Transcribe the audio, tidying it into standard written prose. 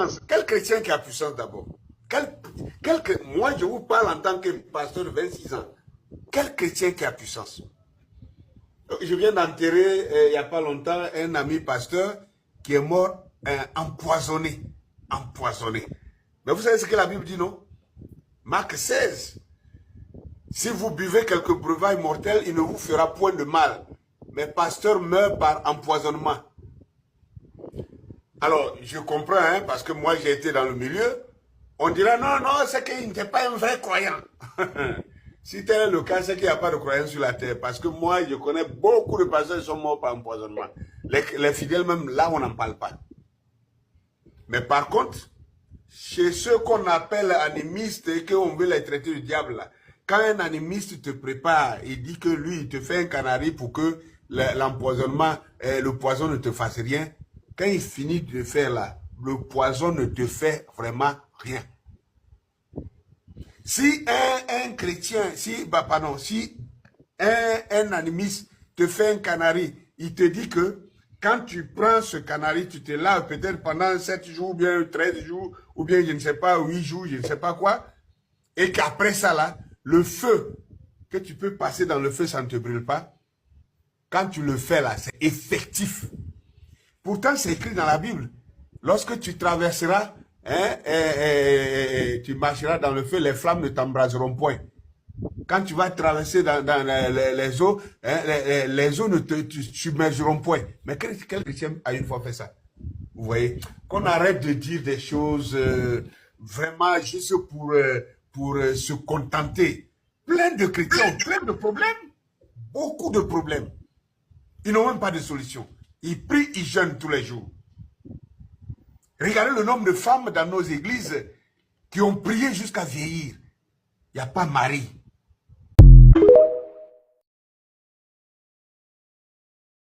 puissance? Quel chrétien qui a puissance d'abord? Moi, je vous parle en tant que pasteur de 26 ans. Quel chrétien qui a puissance? Je viens d'enterrer, il n'y a pas longtemps, un ami pasteur qui est mort empoisonné. Empoisonné. Mais vous savez ce que la Bible dit, non? Marc 16. Si vous buvez quelques breuvages mortels, il ne vous fera point de mal. Mais pasteur meurt par empoisonnement. Alors, je comprends, hein, parce que moi, j'ai été dans le milieu. On dira, non, non, c'est qu'il n'était pas un vrai croyant. Si tel est le cas, c'est qu'il n'y a pas de croyants sur la terre. Parce que moi, je connais beaucoup de pasteurs qui sont morts par empoisonnement. Les fidèles, même là, on n'en parle pas. Mais par contre, chez ceux qu'on appelle animistes et qu'on veut les traiter du diable, là, quand un animiste te prépare et dit que lui, il te fait un canari pour que l'empoisonnement, le poison ne te fasse rien, quand il finit de faire là, le poison ne te fait vraiment rien. Si un chrétien, si un animiste te fait un canari, il te dit que quand tu prends ce canari, tu te laves peut-être pendant 7 jours, ou bien 13 jours, ou bien je ne sais pas, 8 jours, je ne sais pas quoi, et qu'après ça là, le feu, que tu peux passer dans le feu, ça ne te brûle pas. Quand tu le fais là, c'est effectif. Pourtant, c'est écrit dans la Bible. Lorsque tu traverseras, tu marcheras dans le feu, les flammes ne t'embraseront point. Quand tu vas traverser dans les eaux, les eaux ne te submergeront point. Mais quel chrétien a une fois fait ça? Vous voyez? Qu'on arrête de dire des choses vraiment juste pour se contenter. Plein de chrétiens ont plein de problèmes. Beaucoup de problèmes. Ils n'ont même pas de solution. Ils prient, ils jeûnent tous les jours. Regardez le nombre de femmes dans nos églises qui ont prié jusqu'à vieillir. Il n'y a pas mari.